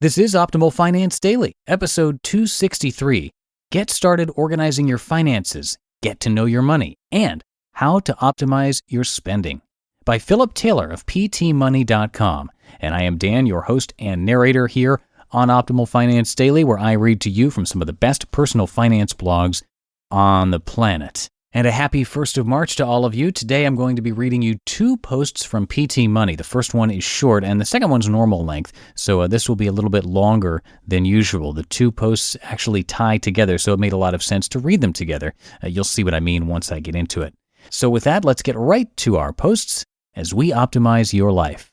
This is Optimal Finance Daily, episode 263. Get started organizing your finances, get to know your money, and how to optimize your spending. By Philip Taylor of PTMoney.com. And I am Dan, your host and narrator here on Optimal Finance Daily, where I read to you from some of the best personal finance blogs on the planet. And a happy 1st of March to all of you. Today I'm going to be reading you two posts from PT Money. The first one is short and the second one's normal length, so this will be a little bit longer than usual. The two posts actually tie together, so it made a lot of sense to read them together. You'll see what I mean once I get into it. So with that, let's get right to our posts as we optimize your life.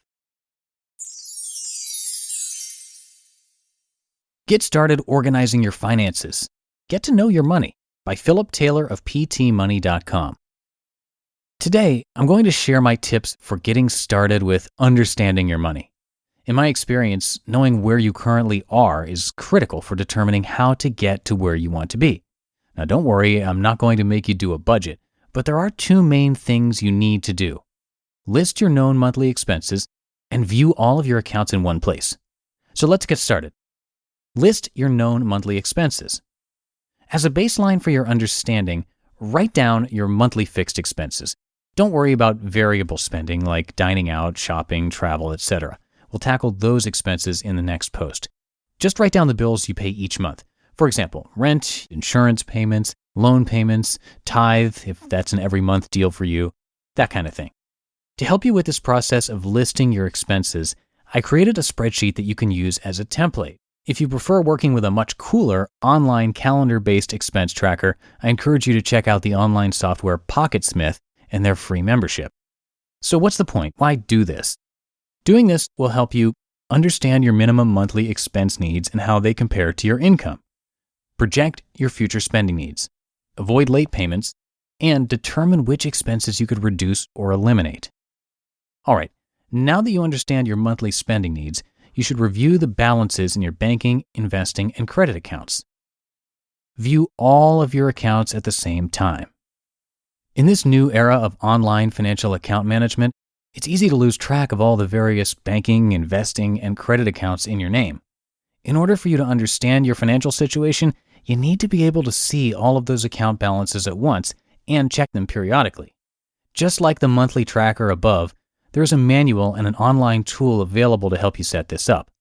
Get started organizing your finances. Get to know your money. By Philip Taylor of PTMoney.com. Today, I'm going to share my tips for getting started with understanding your money. In my experience, knowing where you currently are is critical for determining how to get to where you want to be. Now, don't worry, I'm not going to make you do a budget, but there are two main things you need to do. List your known monthly expenses and view all of your accounts in one place. So let's get started. List your known monthly expenses. As a baseline for your understanding, write down your monthly fixed expenses. Don't worry about variable spending like dining out, shopping, travel, etc. We'll tackle those expenses in the next post. Just write down the bills you pay each month. For example, rent, insurance payments, loan payments, tithe, if that's an every month deal for you, that kind of thing. To help you with this process of listing your expenses, I created a spreadsheet that you can use as a template. If you prefer working with a much cooler online calendar-based expense tracker, I encourage you to check out the online software Pocketsmith and their free membership. So what's the point? Why do this? Doing this will help you understand your minimum monthly expense needs and how they compare to your income, project your future spending needs, avoid late payments, and determine which expenses you could reduce or eliminate. All right, now that you understand your monthly spending needs, you should review the balances in your banking, investing, and credit accounts. View all of your accounts at the same time. In this new era of online financial account management, it's easy to lose track of all the various banking, investing, and credit accounts in your name. In order for you to understand your financial situation, you need to be able to see all of those account balances at once and check them periodically. Just like the monthly tracker above, there is a manual and an online tool available to help you set this up.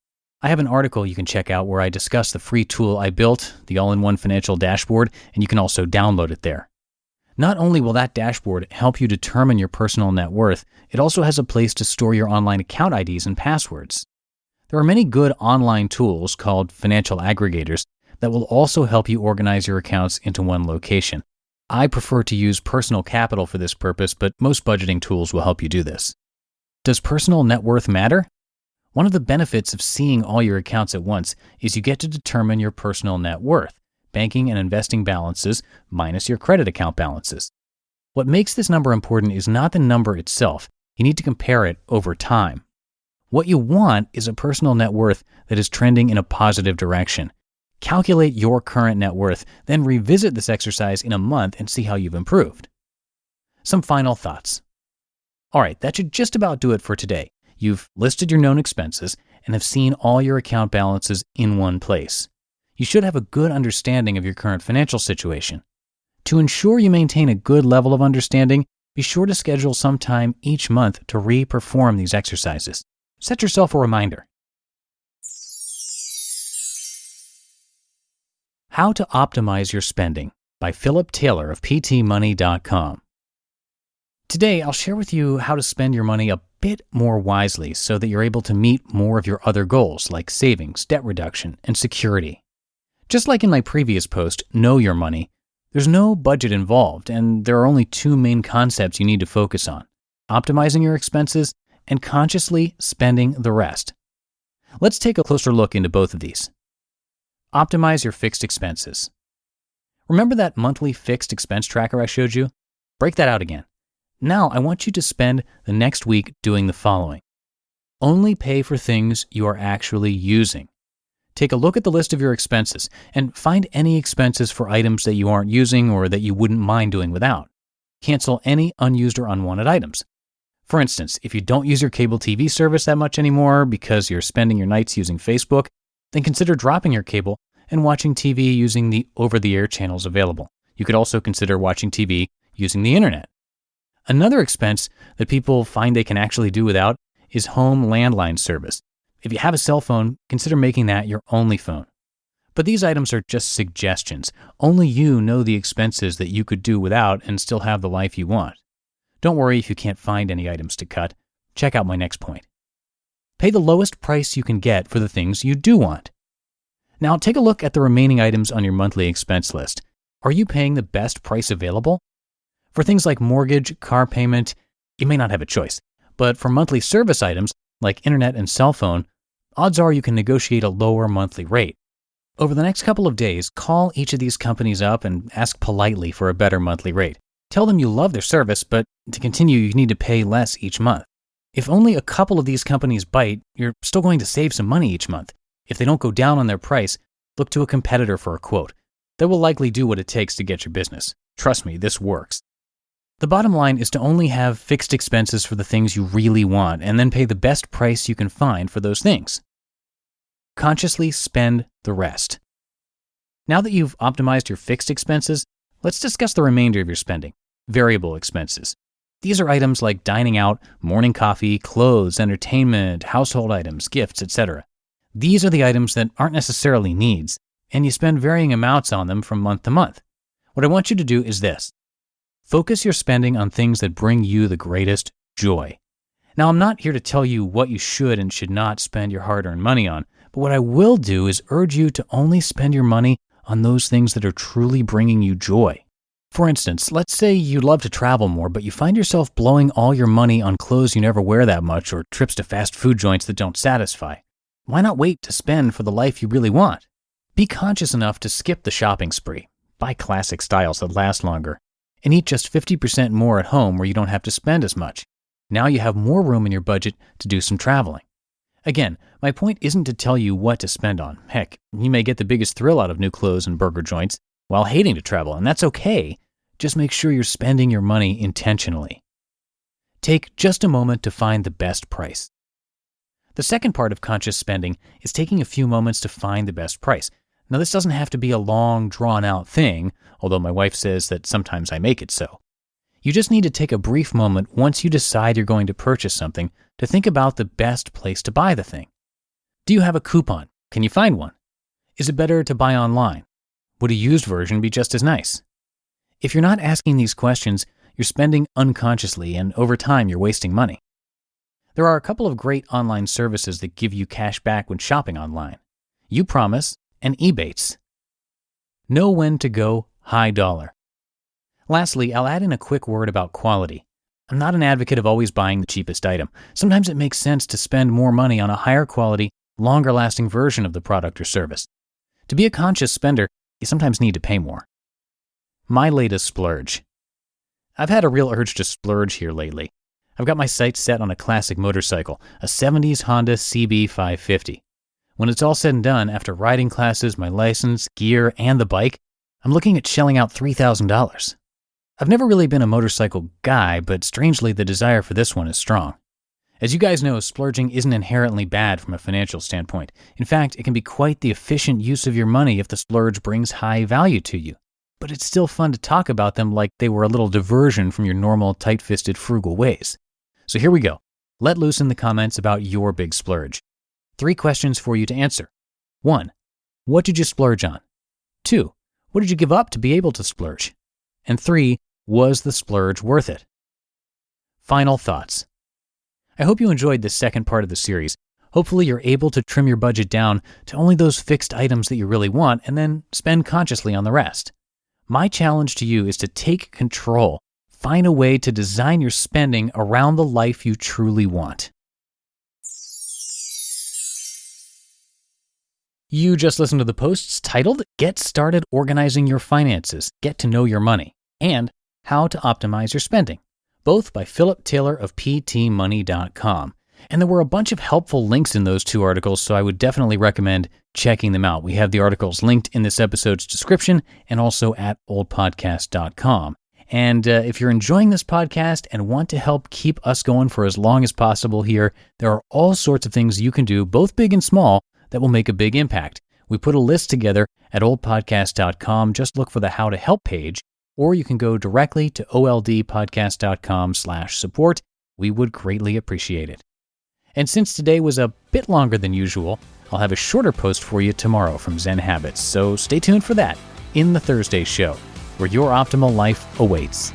I have an article you can check out where I discuss the free tool I built, the all-in-one financial dashboard, and you can also download it there. Not only will that dashboard help you determine your personal net worth, it also has a place to store your online account IDs and passwords. There are many good online tools called financial aggregators that will also help you organize your accounts into one location. I prefer to use Personal Capital for this purpose, but most budgeting tools will help you do this. Does personal net worth matter? One of the benefits of seeing all your accounts at once is you get to determine your personal net worth, banking and investing balances minus your credit account balances. What makes this number important is not the number itself. You need to compare it over time. What you want is a personal net worth that is trending in a positive direction. Calculate your current net worth, then revisit this exercise in a month and see how you've improved. Some final thoughts. All right, that should just about do it for today. You've listed your known expenses and have seen all your account balances in one place. You should have a good understanding of your current financial situation. To ensure you maintain a good level of understanding, be sure to schedule some time each month to re-perform these exercises. Set yourself a reminder. How to Optimize Your Spending by Philip Taylor of PTMoney.com. Today, I'll share with you how to spend your money a bit more wisely so that you're able to meet more of your other goals like savings, debt reduction, and security. Just like in my previous post, Know Your Money, there's no budget involved, and there are only two main concepts you need to focus on: optimizing your expenses and consciously spending the rest. Let's take a closer look into both of these. Optimize your fixed expenses. Remember that monthly fixed expense tracker I showed you? Break that out again. Now, I want you to spend the next week doing the following. Only pay for things you are actually using. Take a look at the list of your expenses and find any expenses for items that you aren't using or that you wouldn't mind doing without. Cancel any unused or unwanted items. For instance, if you don't use your cable TV service that much anymore because you're spending your nights using Facebook, then consider dropping your cable and watching TV using the over-the-air channels available. You could also consider watching TV using the internet. Another expense that people find they can actually do without is home landline service. If you have a cell phone, consider making that your only phone. But these items are just suggestions. Only you know the expenses that you could do without and still have the life you want. Don't worry if you can't find any items to cut. Check out my next point. Pay the lowest price you can get for the things you do want. Now take a look at the remaining items on your monthly expense list. Are you paying the best price available? For things like mortgage, car payment, you may not have a choice. But for monthly service items like internet and cell phone, odds are you can negotiate a lower monthly rate. Over the next couple of days, call each of these companies up and ask politely for a better monthly rate. Tell them you love their service, but to continue, you need to pay less each month. If only a couple of these companies bite, you're still going to save some money each month. If they don't go down on their price, look to a competitor for a quote. They will likely do what it takes to get your business. Trust me, this works. The bottom line is to only have fixed expenses for the things you really want and then pay the best price you can find for those things. Consciously spend the rest. Now that you've optimized your fixed expenses, let's discuss the remainder of your spending, variable expenses. These are items like dining out, morning coffee, clothes, entertainment, household items, gifts, etc. These are the items that aren't necessarily needs, and you spend varying amounts on them from month to month. What I want you to do is this. Focus your spending on things that bring you the greatest joy. Now, I'm not here to tell you what you should and should not spend your hard-earned money on, but what I will do is urge you to only spend your money on those things that are truly bringing you joy. For instance, let's say you love to travel more, but you find yourself blowing all your money on clothes you never wear that much or trips to fast food joints that don't satisfy. Why not wait to spend for the life you really want? Be conscious enough to skip the shopping spree, buy classic styles that last longer, and eat just 50% more at home where you don't have to spend as much. Now you have more room in your budget to do some traveling. Again, my point isn't to tell you what to spend on. Heck, you may get the biggest thrill out of new clothes and burger joints while hating to travel, and that's okay. Just make sure you're spending your money intentionally. Take just a moment to find the best price. The second part of conscious spending is taking a few moments to find the best price. Now, this doesn't have to be a long, drawn-out thing, although my wife says that sometimes I make it so. You just need to take a brief moment once you decide you're going to purchase something to think about the best place to buy the thing. Do you have a coupon? Can you find one? Is it better to buy online? Would a used version be just as nice? If you're not asking these questions, you're spending unconsciously, and over time, you're wasting money. There are a couple of great online services that give you cash back when shopping online. UPromise and Ebates. Know when to go high dollar. Lastly, I'll add in a quick word about quality. I'm not an advocate of always buying the cheapest item. Sometimes it makes sense to spend more money on a higher quality, longer lasting version of the product or service. To be a conscious spender, you sometimes need to pay more. My latest splurge. I've had a real urge to splurge here lately. I've got my sights set on a classic motorcycle, a 70s Honda CB550. When it's all said and done, after riding classes, my license, gear, and the bike, I'm looking at shelling out $3,000. I've never really been a motorcycle guy, but strangely the desire for this one is strong. As you guys know, splurging isn't inherently bad from a financial standpoint. In fact, it can be quite the efficient use of your money if the splurge brings high value to you. But it's still fun to talk about them like they were a little diversion from your normal tight-fisted frugal ways. So here we go. Let loose in the comments about your big splurge. 3 questions for you to answer. 1. What did you splurge on? 2. What did you give up to be able to splurge? And 3. Was the splurge worth it? Final thoughts. I hope you enjoyed this second part of the series. Hopefully you're able to trim your budget down to only those fixed items that you really want and then spend consciously on the rest. My challenge to you is to take control. Find a way to design your spending around the life you truly want. You just listened to the posts titled Get Started Organizing Your Finances, Get to Know Your Money, and How to Optimize Your Spending, both by Philip Taylor of PTMoney.com. And there were a bunch of helpful links in those 2 articles, so I would definitely recommend checking them out. We have the articles linked in this episode's description and also at oldpodcast.com. And if you're enjoying this podcast and want to help keep us going for as long as possible here, there are all sorts of things you can do, both big and small, that will make a big impact. We put a list together at oldpodcast.com. Just look for the How to Help page, or you can go directly to oldpodcast.com/support. We would greatly appreciate it. And since today was a bit longer than usual, I'll have a shorter post for you tomorrow from Zen Habits, so stay tuned for that in the Thursday show, where your optimal life awaits.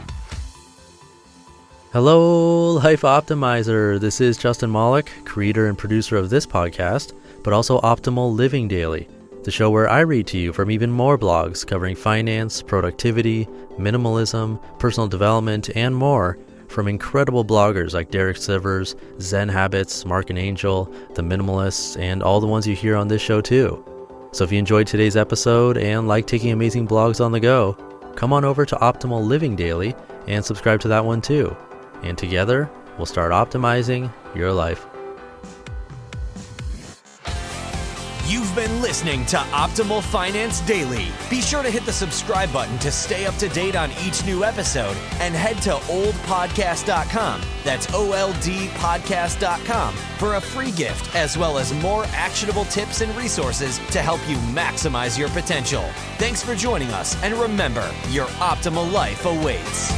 Hello, Life Optimizer. This is Justin Malik, creator and producer of this podcast, but also Optimal Living Daily, the show where I read to you from even more blogs covering finance, productivity, minimalism, personal development, and more from incredible bloggers like Derek Sivers, Zen Habits, Mark and Angel, The Minimalists, and all the ones you hear on this show too. So if you enjoyed today's episode and like taking amazing blogs on the go, come on over to Optimal Living Daily and subscribe to that one too. And together, we'll start optimizing your life. You've been listening to Optimal Finance Daily. Be sure to hit the subscribe button to stay up to date on each new episode and head to oldpodcast.com. That's OLDpodcast.com for a free gift as well as more actionable tips and resources to help you maximize your potential. Thanks for joining us, and remember, your optimal life awaits.